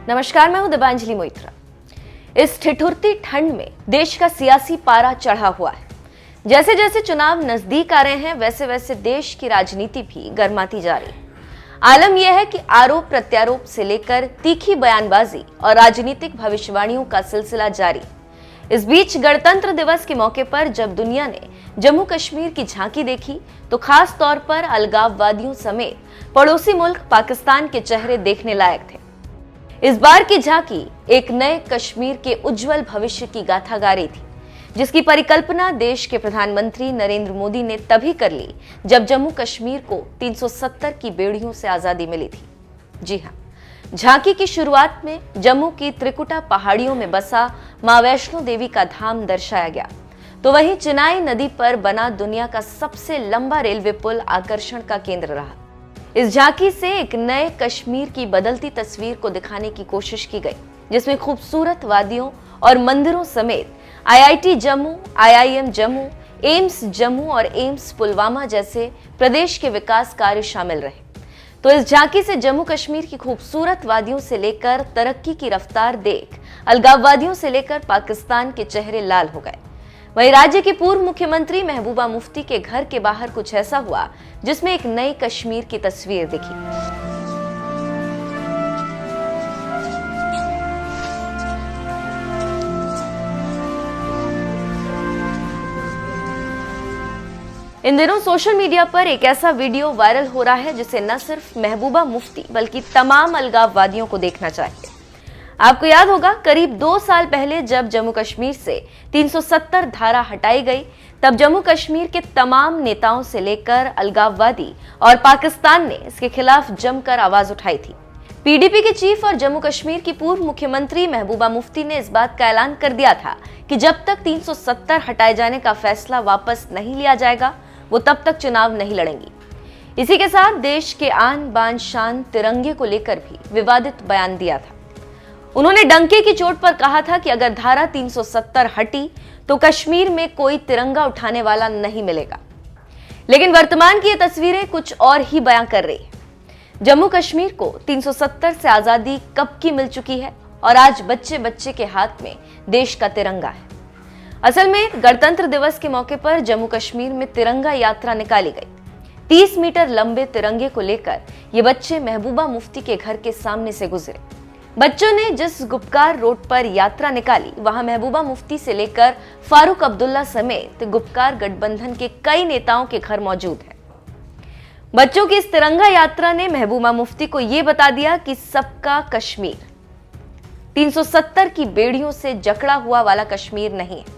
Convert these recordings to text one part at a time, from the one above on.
नमस्कार, मैं हूं दिबांजलि मोइत्रा। इस ठिठुरती ठंड में देश का सियासी पारा चढ़ा हुआ है। जैसे जैसे चुनाव नजदीक आ रहे हैं, वैसे वैसे देश की राजनीति भी गर्माती जा रही है। आलम यह है कि आरोप प्रत्यारोप से लेकर तीखी बयानबाजी और राजनीतिक भविष्यवाणियों का सिलसिला जारी। इस बीच गणतंत्र दिवस के मौके पर जब दुनिया ने जम्मू कश्मीर की झांकी देखी, तो खास तौर पर अलगाववादियों समेत पड़ोसी मुल्क पाकिस्तान के चेहरे देखने लायक थे। इस बार की झांकी एक नए कश्मीर के उज्जवल भविष्य की गाथा गा रही थी, जिसकी परिकल्पना देश के प्रधानमंत्री नरेंद्र मोदी ने तभी कर ली जब जम्मू कश्मीर को 370 की बेड़ियों से आजादी मिली थी। जी हां, झांकी की शुरुआत में जम्मू की त्रिकुटा पहाड़ियों में बसा मां वैष्णो देवी का धाम दर्शाया गया, तो वहीं चिनाई नदी पर बना दुनिया का सबसे लंबा रेलवे पुल आकर्षण का केंद्र रहा। इस झांकी से एक नए कश्मीर की बदलती तस्वीर को दिखाने की कोशिश की गई, जिसमें खूबसूरत वादियों और मंदिरों समेत IIT Jammu, IIM Jammu, AIIMS Jammu और एम्स पुलवामा जैसे प्रदेश के विकास कार्य शामिल रहे। तो इस झांकी से जम्मू कश्मीर की खूबसूरत वादियों से लेकर तरक्की की रफ्तार देख अलगाववादियों से लेकर पाकिस्तान के चेहरे लाल हो गए। वहीं राज्य की पूर्व मुख्यमंत्री महबूबा मुफ्ती के घर के बाहर कुछ ऐसा हुआ जिसमें एक नई कश्मीर की तस्वीर दिखी। इन दिनों सोशल मीडिया पर एक ऐसा वीडियो वायरल हो रहा है जिसे न सिर्फ महबूबा मुफ्ती बल्कि तमाम अलगाववादियों को देखना चाहिए। आपको याद होगा, करीब 2 साल पहले जब जम्मू कश्मीर से 370 धारा हटाई गई, तब जम्मू कश्मीर के तमाम नेताओं से लेकर अलगाववादी और पाकिस्तान ने इसके खिलाफ जमकर आवाज उठाई थी। पीडीपी के चीफ और जम्मू कश्मीर की पूर्व मुख्यमंत्री महबूबा मुफ्ती ने इस बात का ऐलान कर दिया था कि जब तक 370 हटाए जाने का फैसला वापस नहीं लिया जाएगा, वो तब तक चुनाव नहीं लड़ेंगी। इसी के साथ देश के आन बान शान तिरंगे को लेकर भी विवादित बयान दिया था। उन्होंने डंके की चोट पर कहा था कि अगर धारा 370 हटी तो कश्मीर में कोई तिरंगा उठाने वाला नहीं मिलेगा। लेकिन वर्तमान की ये तस्वीरें कुछ और ही बयां कर रही है। जम्मू कश्मीर को 370 से आजादी कब की मिल चुकी है और आज बच्चे बच्चे के हाथ में देश का तिरंगा है। असल में गणतंत्र दिवस के मौके पर जम्मू कश्मीर में तिरंगा यात्रा निकाली गई। 30 मीटर लंबे तिरंगे को लेकर ये बच्चे महबूबा मुफ्ती के घर के सामने से गुजरे। बच्चों ने जिस गुपकार रोड पर यात्रा निकाली, वहां महबूबा मुफ्ती से लेकर फारूक अब्दुल्ला समेत गुपकार गठबंधन के कई नेताओं के घर मौजूद हैं। बच्चों की इस तिरंगा यात्रा ने महबूबा मुफ्ती को यह बता दिया कि सबका कश्मीर 370 की बेड़ियों से जकड़ा हुआ वाला कश्मीर नहीं है।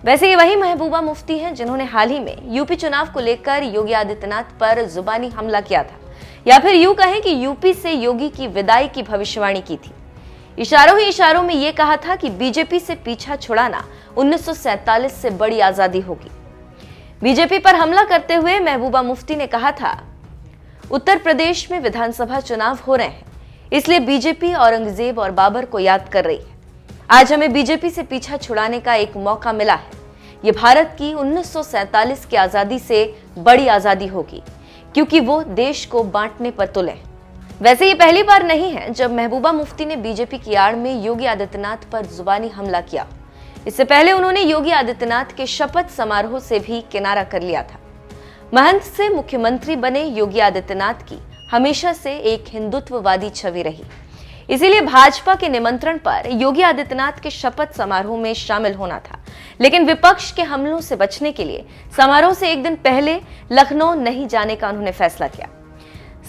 वैसे ये वही महबूबा मुफ्ती हैं जिन्होंने हाल ही में यूपी चुनाव को लेकर योगी आदित्यनाथ पर जुबानी हमला किया था, या फिर यूं कहें कि यूपी से योगी की विदाई की भविष्यवाणी की थी। इशारों ही इशारों में यह कहा था कि बीजेपी से पीछा छुड़ाना 1947 से बड़ी आजादी होगी। बीजेपी पर हमला करते हुए महबूबा मुफ्ती ने कहा था, उत्तर प्रदेश में विधानसभा चुनाव हो रहे हैं, इसलिए बीजेपी औरंगजेब और बाबर को याद कर रही है। आज हमें बीजेपी से पीछा छुड़ाने का एक मौका मिला है। ये भारत की 1947 की आजादी से बड़ी आजादी होगी, क्योंकि वो देश को बांटने पर तुले। वैसे ये पहली बार नहीं है जब महबूबा मुफ्ती ने बीजेपी की आड़ में योगी आदित्यनाथ पर जुबानी हमला किया। इससे पहले उन्होंने योगी आदित्यनाथ के शपथ समारोह से भी किनारा कर लिया था। महंत से मुख्यमंत्री बने योगी आदित्यनाथ की हमेशा से एक हिंदुत्ववादी छवि रही, इसीलिए भाजपा के निमंत्रण पर योगी आदित्यनाथ के शपथ समारोह में शामिल होना था। लेकिन विपक्ष के हमलों से बचने के लिए समारोह से एक दिन पहले लखनऊ नहीं जाने का उन्होंने फैसला किया।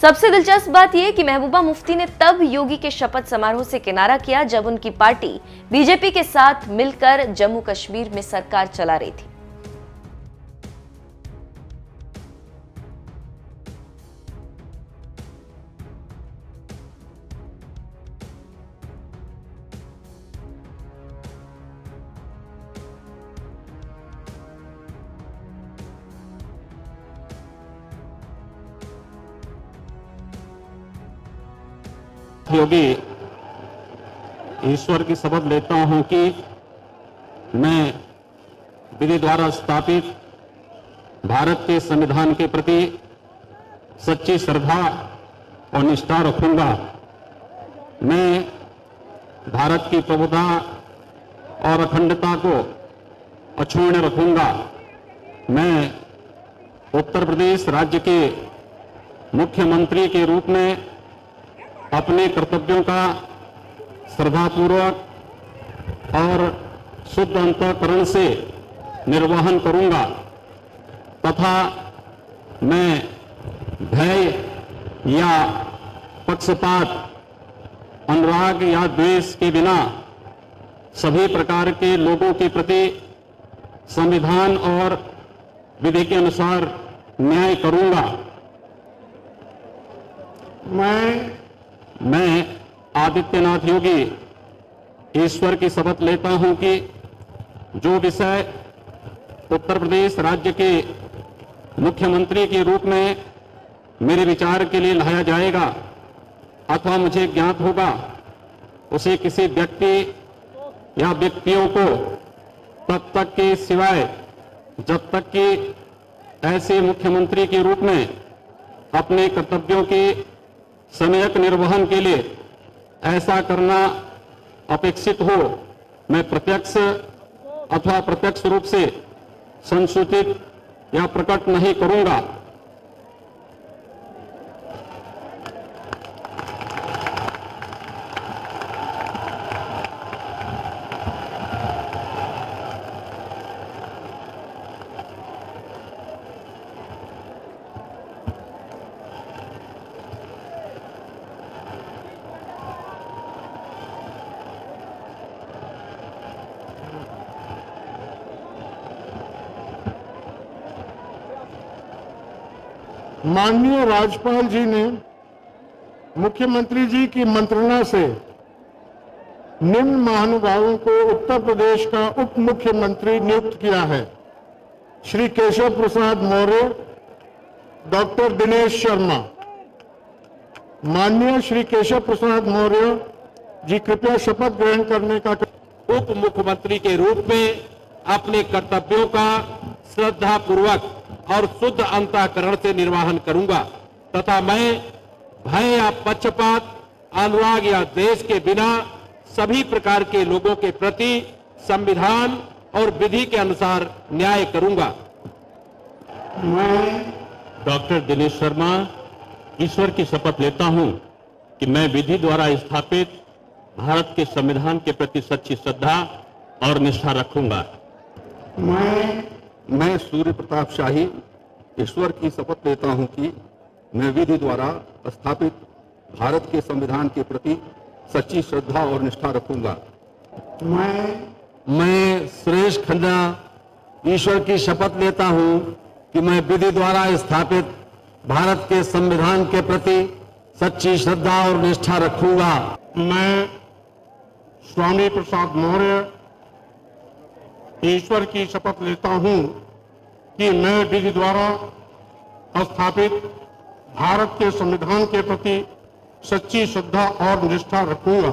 सबसे दिलचस्प बात यह कि महबूबा मुफ्ती ने तब योगी के शपथ समारोह से किनारा किया जब उनकी पार्टी बीजेपी के साथ मिलकर जम्मू कश्मीर में सरकार चला रही थी। योगी ईश्वर की शपथ लेता हूं कि मैं विधि द्वारा स्थापित भारत के संविधान के प्रति सच्ची श्रद्धा और निष्ठा रखूंगा। मैं भारत की प्रभुता और अखंडता को अक्षुण्ण रखूंगा। मैं उत्तर प्रदेश राज्य के मुख्यमंत्री के रूप में अपने कर्तव्यों का श्रद्धापूर्वक और शुद्ध अंतःकरण से निर्वहन करूंगा तथा मैं भय या पक्षपात, अनुराग या द्वेष के बिना सभी प्रकार के लोगों के प्रति संविधान और विधि के अनुसार न्याय करूंगा। मैं आदित्यनाथ योगी ईश्वर की शपथ लेता हूं कि जो विषय उत्तर प्रदेश राज्य के मुख्यमंत्री के रूप में मेरे विचार के लिए लाया जाएगा अथवा मुझे ज्ञात होगा, उसे किसी व्यक्ति या व्यक्तियों को तब तक के सिवाय जब तक कि ऐसे मुख्यमंत्री के रूप में अपने कर्तव्यों के सम्यक निर्वहन के लिए ऐसा करना अपेक्षित हो, मैं प्रत्यक्ष अथवा प्रत्यक्ष रूप से संसूचित या प्रकट नहीं करूंगा। माननीय राज्यपाल जी ने मुख्यमंत्री जी की मंत्रणा से निम्न महानुभावों को उत्तर प्रदेश का उप मुख्यमंत्री नियुक्त किया है। श्री केशव प्रसाद मौर्य, डॉक्टर दिनेश शर्मा। माननीय श्री केशव प्रसाद मौर्य जी कृपया शपथ ग्रहण करने का। उप मुख्यमंत्री के रूप में अपने कर्तव्यों का श्रद्धा पूर्वक और शुद्ध अंतःकरण से निर्वहन करूंगा तथा मैं भय या पक्षपात, अनुराग या द्वेष के बिना सभी प्रकार के लोगों के प्रति संविधान और विधि के अनुसार न्याय करूंगा। मैं डॉक्टर दिनेश शर्मा ईश्वर की शपथ लेता हूं कि मैं विधि द्वारा स्थापित भारत के संविधान के प्रति सच्ची श्रद्धा और निष्ठा रखूंगा। मैं सूर्य प्रताप शाही ईश्वर की शपथ लेता हूं कि मैं विधि द्वारा स्थापित भारत के संविधान के प्रति सच्ची श्रद्धा और निष्ठा रखूंगा। मैं सुरेश खन्ना ईश्वर की शपथ लेता हूं कि मैं विधि द्वारा स्थापित भारत के संविधान के प्रति सच्ची श्रद्धा और निष्ठा रखूंगा। मैं स्वामी प्रसाद मौर्य ईश्वर की शपथ लेता हूं कि मैं विधि द्वारा स्थापित भारत के संविधान के प्रति सच्ची श्रद्धा और निष्ठा रखूंगा।